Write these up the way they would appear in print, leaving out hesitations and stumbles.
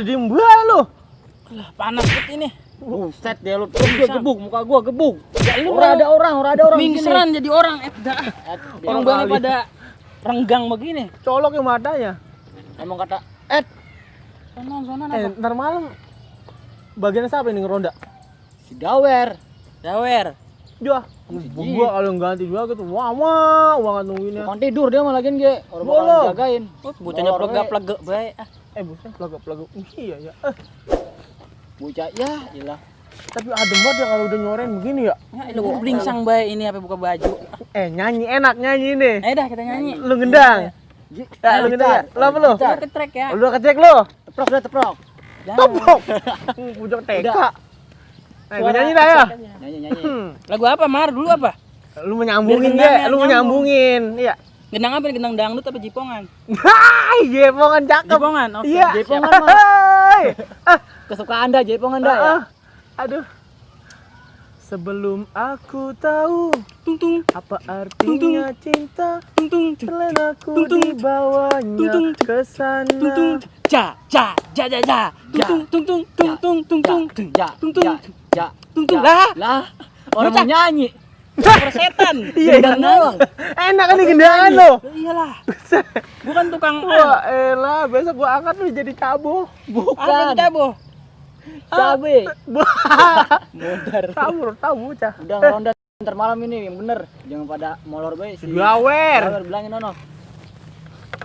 diem bae lu. Alah, panas banget ini. Buset deh lu, gebuk muka gua gebuk. Ya lu ora ada orang mingseran jadi orang orang banyak pada renggang begini. Colok yang matanya. Emang kata Sonon apa? Ntar malam bagian siapa ini ngeronda? si Dawer. Dia gua kalau ganti juga gitu. Wah banget nungguinnya. Bukan tidur dia malah lagian ge. Orang Bolong. bakal jagain. Bocahnya plegak-plegek bae. Bosnya pelagu. Iya ya. Bocah ya, iyalah. Tapi adem banget ya kalau udah nyoren begini ya. Ya, lu blingsang bae ini apa buka baju. Nyanyi enak nyanyi nih. Ayo dah kita nyanyi. Lu gendang. Lu gendang. Lu apa lu? Lu ketrek ya. Lu kecek lu. Teprok. Topok. Pujok TK. Gua nyanyi dah ya. Nyanyi. Lagu apa, Mar? Dulu apa? Lu menyambungin Biar gendang, deh, lu nyambung. menyambungin. Iya. Gendang apa? Gendang dangdut apa jipongan? Hai, jepongan cakep. Jipongan. Oke. Iya. Jepongan mah. Hai. Kesukaan Anda, Jepang Anda ya. Aduh. Sebelum aku tahu Tung tung apa artinya cinta, tung tung selain aku Tung, tung. dibawanya Tung, tung. ke sana. tung tung ja. Tung tung Ja. tung tung lah. Lah, orang Bocah. mau nyanyi. Persetan. Iya, Gendang doang. enak kan nih gendangan lo. Iyalah. Bukan tukang Wah, elah, besok gua angkat lu jadi cabo. Apa kita, Bo? Cabe. Modar. Tahu bocah. Udah ngeronda ntar malam ini yang bener. Jangan pada molor bae sih. Gawer. Bilangin ono.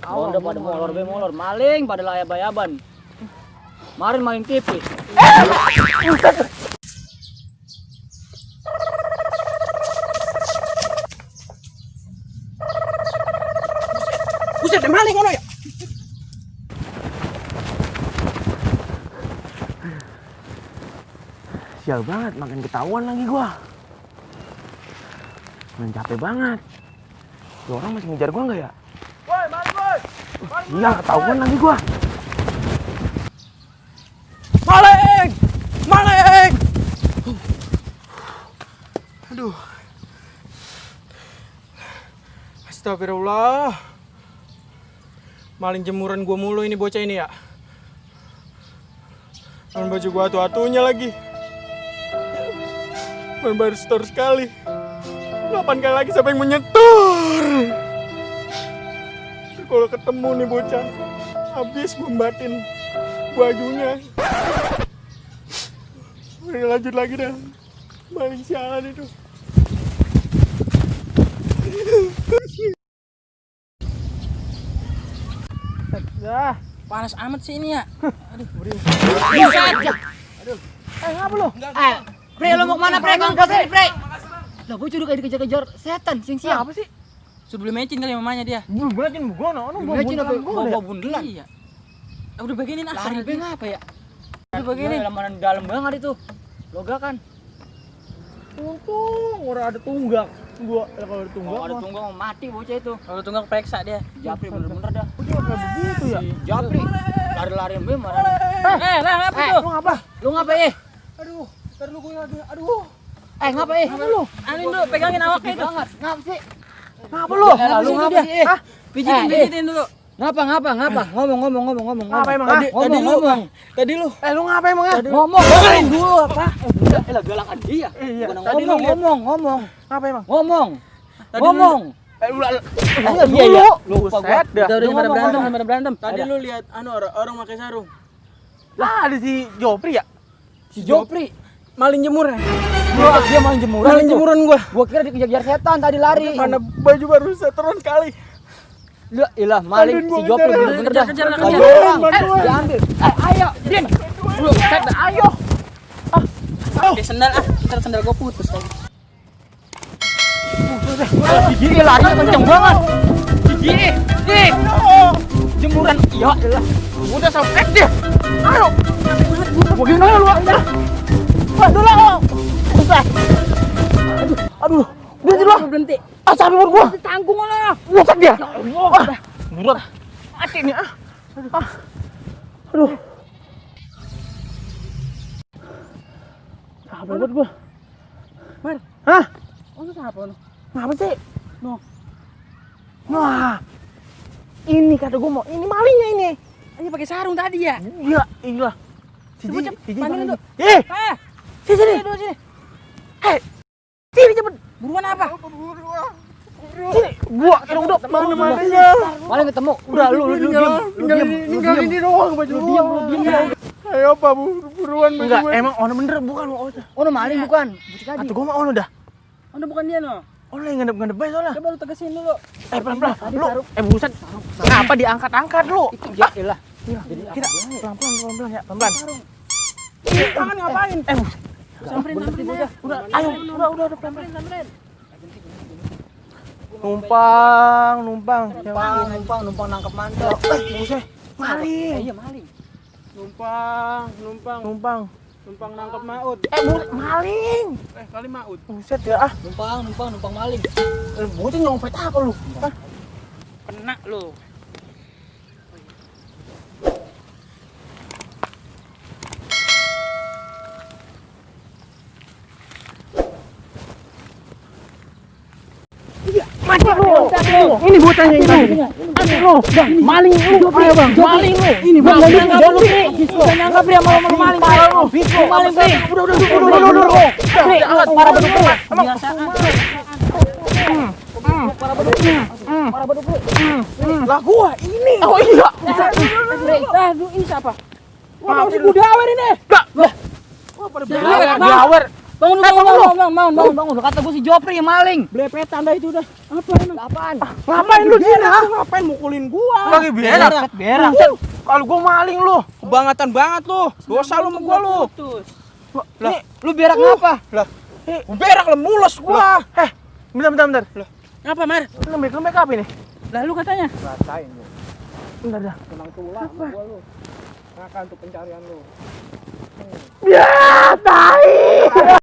Udah pada molor. Maling pada layab-bayaban. Kemarin main TV. Buset, ada maling ono ya? Sial banget, makin ketahuan lagi gua. Makin capek banget. Tuh orang masih ngejar gua nggak ya? Woi, maling boy! Iya, ketahuan lagi gua. Maling! Aduh. Astagfirullah. Maling jemuran gua mulu ini bocah ini ya. Dan baju gua atu-atunya lagi. Dan baru setor sekali. 8 kali lagi siapa yang menyetor? Kalau ketemu nih bocah, habis gua batin bajunya. Udah lanjut lagi dah. Maling sialan itu. Dah. Panas amat sih ini ya. Ngapa lu? Pre, lo mau kemana Pre? Kongkos ini Pre. Lah bocah udah kayak dikejar-kejar setan siang-siang. Apa sih? Suruh beli mecin kali mamanya dia. Buletin gua, ono gua Mecin apa? gua. Bawa bundelan. Iya. Udah beginin ah. Lari be ngapa ya? Udah begini. Dalam banget itu. Loga kan. Untung orang ada tunggak. Gua kalau ada tunggak. Kalau ada tunggang mau mati bocah itu. Kalau tunggang periksa dia. Japri bener-bener dah. Kok dia kayak begitu ya? Si Japri lari-larian be marah. Lah ngapa tuh? Lu ngapa? Lu ngapa Aduh, ntar lu gua lagi. Aduh. Ngapa Lu. Anin dulu pegangin awaknya itu. Ngapa sih? Ngapa lu? Lu ngapa sih? Pijitin dulu. Ngapa? Ngomong. Ngapa emang? Ngomong. Tadi lu. Lu ngapa emang ya? Ngomong. Dengerin dulu apa? Lah galakan dia. Iya. Tadi lu ngomong. Ngapa emang? Ngomong. Iya. Lupa gua. Udah pada berantem. Tadi lu lihat orang pakai sarung. Lah ada si Jopri ya? Si Jopri. Maling jemuran. Dia maling jemuran. Maling itu. jemuran gua. Gua kira dikejar setan tadi lari. Mana baju baru setoran sekali. Ilah maling si Jopri bener-bener dah. Kejar. Lagi orang. Diambil. Ayo, Din. Lu set ayo. Pakai sendal ah. Ntar sendal gua putus lagi. Gigi larinya kenceng banget. Gigi. Dik. Jemuran. Ya ilah. Udah sampai dia. Ayo. Bagaimana lu? Aduh. Aduh. Dia jelas. Berhenti. Sampai umur gua. Tanggung lah. Buset dia. Bulat. Mati nih ah. Aduh. Sampai buat gua. Mar. Hah? Lu siapa lu? Ngapa sih? No. Wah. Ini kata gua mau. Ini malingnya ini. Ini pakai sarung tadi ya? Iya, iya. Coba cepet, panggilin tuh. Eh, Ah, sini. dulu sini. Hei, sini cepet. Buruan apa? Sini, gua dong, mana malingnya? Maling ketemu. Udah, lu diam. Tinggal ini doang baju Lu diam ya. Ayo Pak, buruan baju Enggak, gue. emang ono bener bukan Oh, no maling bukan. Bucik aja. Atau gua mah ono dah. Udah bukan dia no. Ono yang ngendep-ngendep bae soalnya. Coba lu tegesin dulu. Pelan-pelan. Lu buset. Kenapa diangkat-angkat lu? Itu dia lah. Kita pelan-pelan ya, pelan-pelan. Tangan ngapain? Samperin ya. Udah, ayo, udah pelan-pelan. Samperin. Numpang. Numpang nangkep mantel. Buset. Maling. Iya, maling. Numpang nangkep maut. Maling. Kali maut. Buset ya ah. Numpang maling. Bocah nyompet apa lu? Hah? Kena lu. Mati lu. Ini bocahnya ini. Mati lu. Maling lu. Ayo Bang, maling lu. Ini Bang, nyangkap lu. Nyangkap dia mau maling. Maling. Udah. Alat para beduk. Lah gua ini. Oh iya. Ini siapa? Wah, si Budawer ini. Lah. Diawer. Bangun. Bangun. Kata gue si Jopri yang maling. Blepetan dah itu udah. Apa emang? Apaan? Ngapain lu di sini? Ngapain mukulin gua? Lagi berak. Kalau gua maling lu. Kebangetan banget lu. Dosa lu sama gua lu. Lah, Lu berak ngapa? Berak lah mules gua. bentar. Apa, Mar? Lembek apa ini? Lah lu katanya. Rasain lu. Bentar dah. Tenang tulang sama gua lu. Akan untuk pencarian lu. Ya, tai.